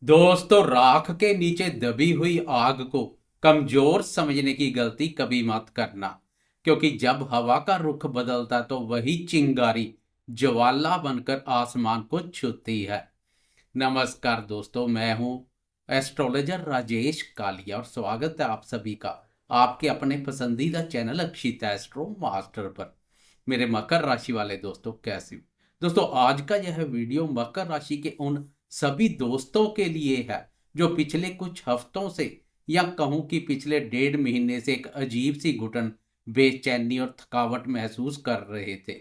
दोस्तों, राख के नीचे दबी हुई आग को कमजोर समझने की गलती कभी मत करना। क्योंकि जब हवा का रुख बदलता तो वही चिंगारी ज्वाला बनकर आसमान को छूती है। नमस्कार दोस्तों, मैं हूं एस्ट्रोलॉजर राजेश कालिया और स्वागत है आप सभी का आपके अपने पसंदीदा चैनल अक्षित एस्ट्रो मास्टर पर। मेरे मकर राशि वाले दोस्तों, कैसे हो? दोस्तों, आज का यह वीडियो मकर राशि के उन सभी दोस्तों के लिए है जो पिछले कुछ हफ्तों से या कहूं कि पिछले 1.5 महीने से एक अजीब सी घुटन, बेचैनी और थकावट महसूस कर रहे थे।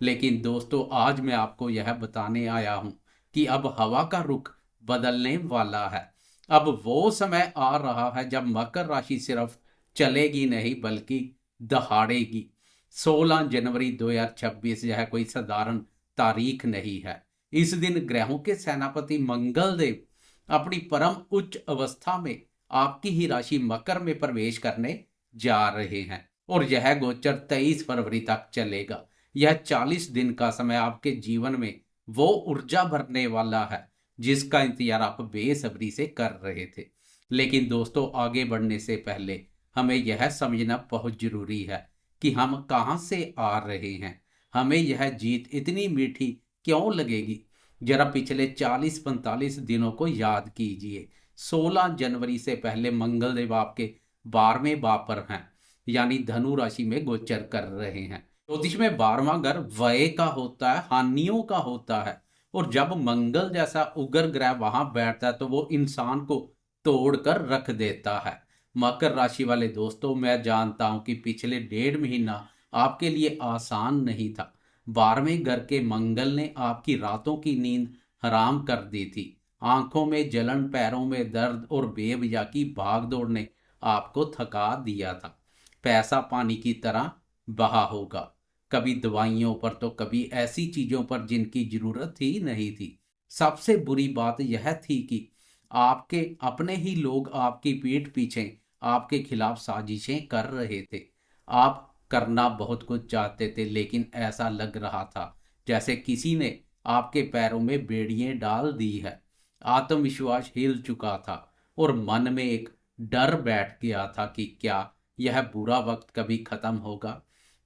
लेकिन दोस्तों, आज मैं आपको यह बताने आया हूं कि अब हवा का रुख बदलने वाला है। अब वो समय आ रहा है जब मकर राशि सिर्फ चलेगी नहीं बल्कि दहाड़ेगी। 16 जनवरी 2026 यह कोई साधारण तारीख नहीं है। इस दिन ग्रहों के सेनापति मंगल देव अपनी परम उच्च अवस्था में आपकी ही राशि मकर में प्रवेश करने जा रहे हैं और यह गोचर 23 फरवरी तक चलेगा। यह 40 दिन का समय आपके जीवन में वो ऊर्जा भरने वाला है जिसका इंतजार आप बेसब्री से कर रहे थे। लेकिन दोस्तों, आगे बढ़ने से पहले हमें यह समझना बहुत जरूरी है कि हम कहां से आ रहे हैं। हमें यह जीत इतनी मीठी क्यों लगेगी? जरा पिछले 40-45 दिनों को याद कीजिए। 16 जनवरी से पहले मंगलदेव आपके 12वें भाव पर हैं, यानी धनु राशि में गोचर कर रहे हैं। ज्योतिष में 12वां घर व्यय का होता है, हानियों का होता है। और जब मंगल जैसा उग्र ग्रह वहां बैठता है तो वो इंसान को तोड़कर रख देता है। मकर राशि वाले दोस्तों, मैं जानता हूं कि पिछले 1.5 महीना आपके लिए आसान नहीं था। 12वें घर के मंगल ने आपकी रातों की नींद हराम कर दी थी। आंखों में जलन, पैरों में दर्द और बेवजह की भागदौड़ ने आपको थका दिया था। पैसा पानी की तरह बहा होगा, कभी दवाइयों पर तो कभी ऐसी चीजों पर जिनकी जरूरत ही नहीं थी। सबसे बुरी बात यह थी कि आपके अपने ही लोग आपकी पीठ पीछे आपके खिलाफ साजिशें कर रहे थे। आप करना बहुत कुछ चाहते थे, लेकिन ऐसा लग रहा था जैसे किसी ने आपके पैरों में बेड़ियां डाल दी है। आत्मविश्वास हिल चुका था और मन में एक डर बैठ गया था कि क्या यह बुरा वक्त कभी खत्म होगा।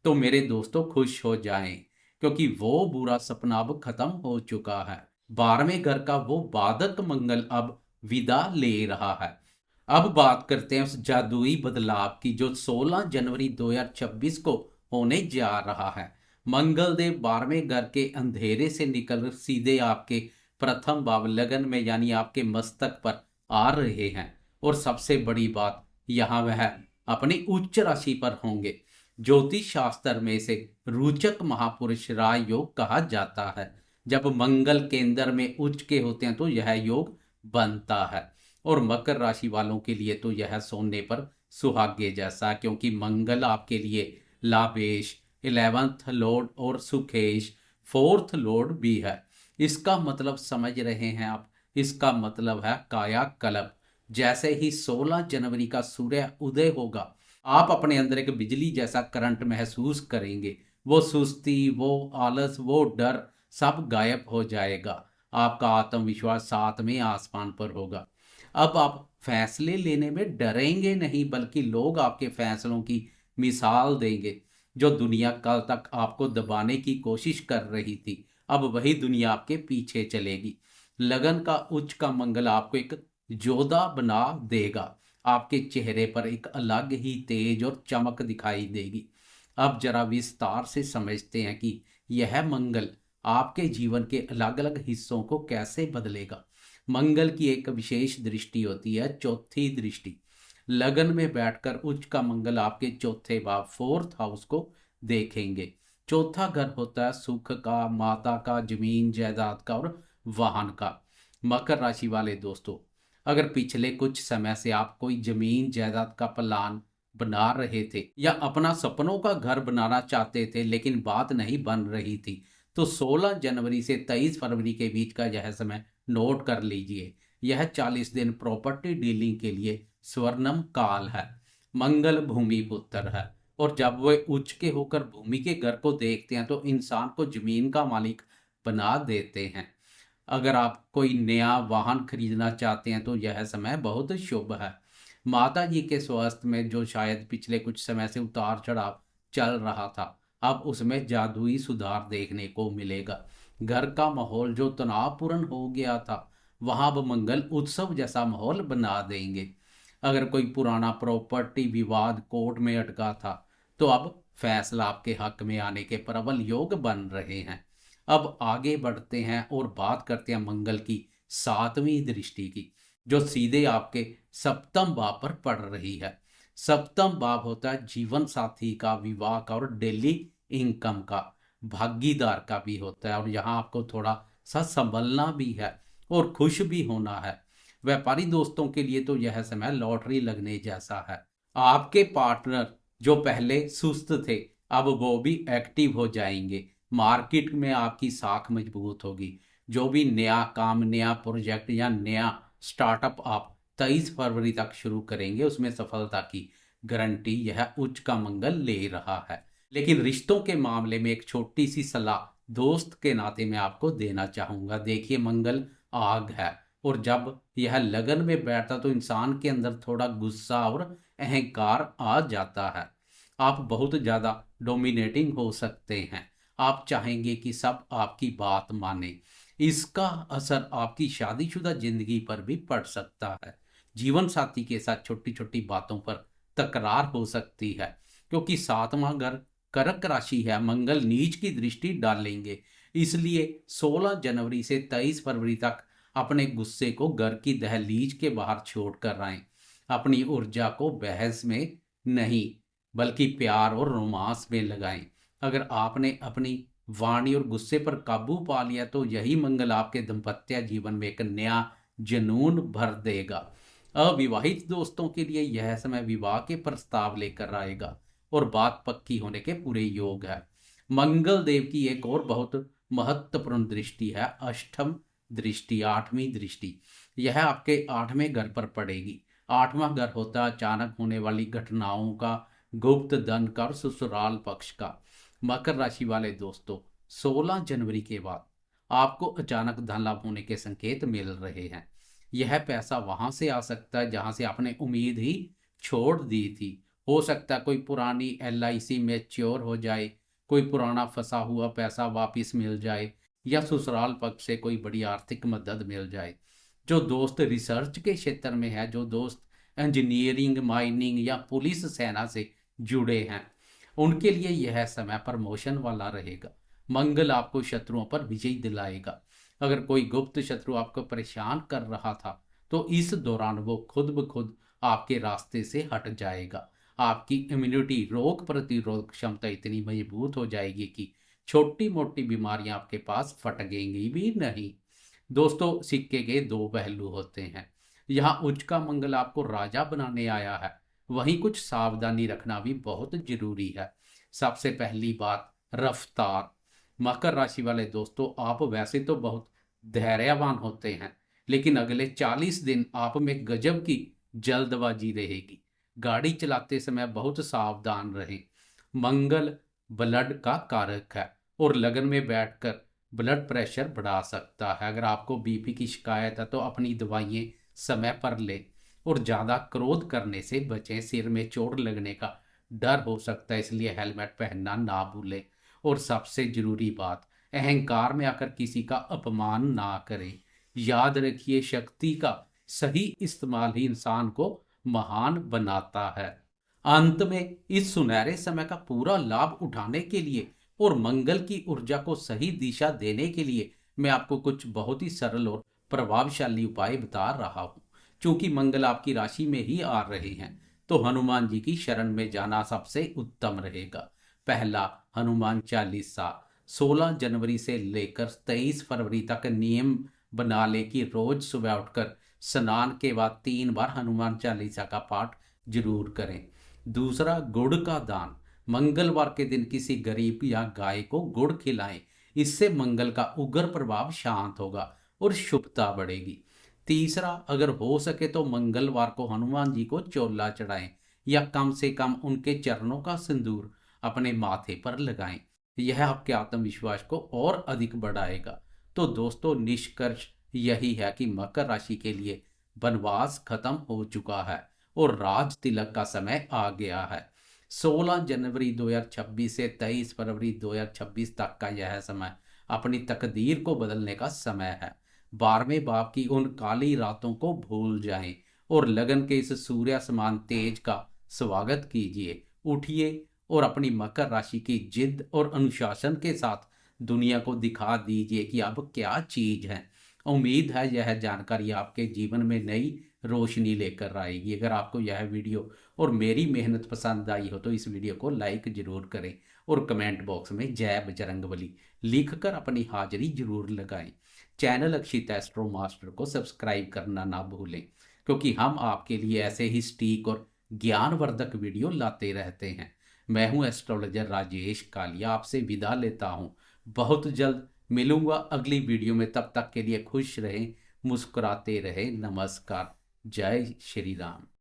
तो मेरे दोस्तों, खुश हो जाएं, क्योंकि वो बुरा सपना अब खत्म हो चुका है। 12वें घर का वो बाधक मंगल अब विदा ले रहा है। अब बात करते हैं उस जादुई बदलाव की जो 16 जनवरी 2026 को होने जा रहा है। मंगल देव 12वें घर के अंधेरे से निकल सीधे आपके प्रथम भाव लगन में, यानी आपके मस्तक पर आ रहे हैं। और सबसे बड़ी बात, यहाँ वह अपनी उच्च राशि पर होंगे। ज्योतिष शास्त्र में इसे रोचक महापुरुष राय योग कहा जाता है। जब मंगल केंद्र में उच्च के होते हैं तो यह योग बनता है। और मकर राशि वालों के लिए तो यह सोने पर सुहागे जैसा, क्योंकि मंगल आपके लिए लाभेश, 11th लॉर्ड और सुखेश 4th लॉर्ड भी है। इसका मतलब समझ रहे हैं आप? इसका मतलब है कायाकल्प। जैसे ही 16 जनवरी का सूर्य उदय होगा, आप अपने अंदर एक बिजली जैसा करंट महसूस करेंगे। वो सुस्ती, वो आलस, वो डर सब गायब हो जाएगा। आपका आत्मविश्वास 7वें आसमान पर होगा। अब आप फैसले लेने में डरेंगे नहीं, बल्कि लोग आपके फैसलों की मिसाल देंगे। जो दुनिया कल तक आपको दबाने की कोशिश कर रही थी, अब वही दुनिया आपके पीछे चलेगी। लगन का उच्च का मंगल आपको एक जोधा बना देगा। आपके चेहरे पर एक अलग ही तेज और चमक दिखाई देगी। अब जरा विस्तार से समझते हैं कि यह मंगल आपके जीवन के अलग अलग हिस्सों को कैसे बदलेगा। मंगल की एक विशेष दृष्टि होती है, चौथी दृष्टि। लगन में बैठकर उच्च का मंगल आपके चौथे भाव, 4th हाउस को देखेंगे। चौथा घर होता है सुख का, माता का, जमीन जायदाद का और वाहन का। मकर राशि वाले दोस्तों, अगर पिछले कुछ समय से आप कोई जमीन जायदाद का प्लान बना रहे थे या अपना सपनों का घर बनाना चाहते थे लेकिन बात नहीं बन रही थी, तो 16 जनवरी से 23 फरवरी के बीच का यह समय नोट कर लीजिए। यह 40 दिन प्रॉपर्टी डीलिंग के लिए स्वर्णम काल है। मंगल भूमि पुत्र है और जब वे उच्च के होकर भूमि के घर को देखते हैं तो इंसान को जमीन का मालिक बना देते हैं। अगर आप कोई नया वाहन खरीदना चाहते हैं तो यह समय बहुत शुभ है। माता जी के स्वास्थ्य में जो शायद पिछले कुछ समय से उतार चढ़ाव चल रहा था, अब उसमें जादुई सुधार देखने को मिलेगा। घर का माहौल जो तनावपूर्ण हो गया था, वहां अब मंगल उत्सव जैसा माहौल बना देंगे। अगर कोई पुराना प्रॉपर्टी विवाद कोर्ट में अटका था, तो अब फैसला आपके हक में आने के प्रबल योग बन रहे हैं। अब आगे बढ़ते हैं और बात करते हैं मंगल की 7वीं दृष्टि की, जो सीधे आपके सप्तम भाव पर पड़ रही है। सप्तम भाव होता है जीवन साथी का, विवाह का और डेली इनकम का, भागीदार का भी होता है। और यहाँ आपको थोड़ा सा संभलना भी है और खुश भी होना है। व्यापारी दोस्तों के लिए तो यह समय लॉटरी लगने जैसा है। आपके पार्टनर जो पहले सुस्त थे, अब वो भी एक्टिव हो जाएंगे। मार्केट में आपकी साख मजबूत होगी। जो भी नया काम, नया प्रोजेक्ट या नया स्टार्टअप आप 23 फरवरी तक शुरू करेंगे, उसमें सफलता की गारंटी यह उच्च का मंगल ले रहा है। लेकिन रिश्तों के मामले में एक छोटी सी सलाह दोस्त के नाते मैं आपको देना चाहूंगा। देखिए, मंगल आग है और जब यह लगन में बैठता तो इंसान के अंदर थोड़ा गुस्सा और अहंकार आ जाता है। आप बहुत ज़्यादा डोमिनेटिंग हो सकते हैं। आप चाहेंगे कि सब आपकी बात माने। इसका असर आपकी शादीशुदा जिंदगी पर भी पड़ सकता है। जीवन साथी के साथ छोटी छोटी बातों पर तकरार हो सकती है, क्योंकि 7वां घर कर्क राशि है। मंगल नीच की दृष्टि डालेंगे। इसलिए 16 जनवरी से 23 फरवरी तक अपने गुस्से को घर की दहलीज के बाहर छोड़ कर आए। अपनी ऊर्जा को बहस में नहीं, बल्कि प्यार और रोमांस में लगाएं। अगर आपने अपनी वाणी और गुस्से पर काबू पा लिया, तो यही मंगल आपके दाम्पत्य जीवन में एक नया जुनून भर देगा। अविवाहित दोस्तों के लिए यह समय विवाह के प्रस्ताव लेकर आएगा और बात पक्की होने के पूरे योग है। मंगल देव की एक और बहुत महत्वपूर्ण दृष्टि है, अष्टम दृष्टि, 8वीं दृष्टि। यह आपके 8वें घर पर पड़ेगी। 8वां घर होता है अचानक होने वाली घटनाओं का, गुप्त धन का और ससुराल पक्ष का। मकर राशि वाले दोस्तों, 16 जनवरी के बाद आपको अचानक धन लाभ होने के संकेत मिल रहे हैं। यह पैसा वहां से आ सकता है जहां से आपने उम्मीद ही छोड़ दी थी। हो सकता है कोई पुरानी LIC मैच्योर हो जाए, कोई पुराना फंसा हुआ पैसा वापस मिल जाए, या ससुराल पक्ष से कोई बड़ी आर्थिक मदद मिल जाए। जो दोस्त रिसर्च के क्षेत्र में है, जो दोस्त इंजीनियरिंग, माइनिंग या पुलिस सेना से जुड़े हैं, उनके लिए यह समय प्रमोशन वाला रहेगा। मंगल आपको शत्रुओं पर विजय दिलाएगा। अगर कोई गुप्त शत्रु आपको परेशान कर रहा था, तो इस दौरान वो खुद ब खुद आपके रास्ते से हट जाएगा। आपकी इम्यूनिटी, रोग प्रतिरोधक क्षमता इतनी मजबूत हो जाएगी कि छोटी मोटी बीमारियां आपके पास फटकेंगी भी नहीं। दोस्तों, सिक्के के दो पहलू होते हैं। यहाँ उच्च का मंगल आपको राजा बनाने आया है, वहीं कुछ सावधानी रखना भी बहुत जरूरी है। सबसे पहली बात, रफ्तार। मकर राशि वाले दोस्तों, आप वैसे तो बहुत धैर्यवान होते हैं, लेकिन अगले 40 दिन आप में गजब की जल्दबाजी रहेगी। गाड़ी चलाते समय बहुत सावधान रहें। मंगल ब्लड का कारक है और लगन में बैठकर ब्लड प्रेशर बढ़ा सकता है। अगर आपको BP की शिकायत है तो अपनी दवाइयाँ समय पर लें और ज़्यादा क्रोध करने से बचें। सिर में चोट लगने का डर हो सकता है, इसलिए हेलमेट पहनना ना भूलें। और सबसे जरूरी बात, अहंकार में आकर किसी का अपमान ना करें। याद रखिए, शक्ति का सही इस्तेमाल ही इंसान को महान बनाता है। अंत में, इस सुनहरे समय का पूरा लाभ उठाने के लिए और मंगल की ऊर्जा को सही दिशा देने के लिए मैं आपको कुछ बहुत ही सरल और प्रभावशाली उपाय बता रहा हूँ। चूंकि मंगल आपकी राशि में ही आ रहे हैं, तो हनुमान जी की शरण में जाना सबसे उत्तम रहेगा। पहला, हनुमान चालीसा। 16 जनवरी से लेकर 23 फरवरी तक नियम बना ले कि रोज सुबह उठकर स्नान के बाद 3 बार हनुमान चालीसा का पाठ जरूर करें। दूसरा, गुड़ का दान। मंगलवार के दिन किसी गरीब या गाय को गुड़ खिलाएं। इससे मंगल का उग्र प्रभाव शांत होगा और शुभता बढ़ेगी। तीसरा, अगर हो सके तो मंगलवार को हनुमान जी को चोला चढ़ाएं या कम से कम उनके चरणों का सिंदूर अपने माथे पर लगाएं। यह आपके आत्मविश्वास को और अधिक बढ़ाएगा। तो दोस्तों निष्कर्ष यही है कि मकर राशि के लिए वनवास खत्म हो चुका है और राज तिलक का समय आ गया है। 16 जनवरी 2026 से 23 फरवरी 2026 तक का यह समय अपनी तकदीर को बदलने का समय है। 12वें भाव की उन काली रातों को भूल जाएं और लगन के इस सूर्य समान तेज का स्वागत कीजिए। उठिए और अपनी मकर राशि की जिद और अनुशासन के साथ दुनिया को दिखा दीजिए कि अब क्या चीज है। उम्मीद है यह जानकारी आपके जीवन में नई रोशनी लेकर आएगी। अगर आपको यह वीडियो और मेरी मेहनत पसंद आई हो तो इस वीडियो को लाइक जरूर करें और कमेंट बॉक्स में जय बजरंगबली लिखकर अपनी हाजिरी जरूर लगाएं। चैनल अक्षित एस्ट्रो मास्टर को सब्सक्राइब करना ना भूलें, क्योंकि हम आपके लिए ऐसे ही सटीक और ज्ञानवर्धक वीडियो लाते रहते हैं। मैं हूं एस्ट्रोलॉजर राजेश कालिया, आपसे विदा लेता हूं। बहुत जल्द मिलूंगा अगली वीडियो में। तब तक के लिए खुश रहें, मुस्कुराते रहें। नमस्कार। जय श्री राम।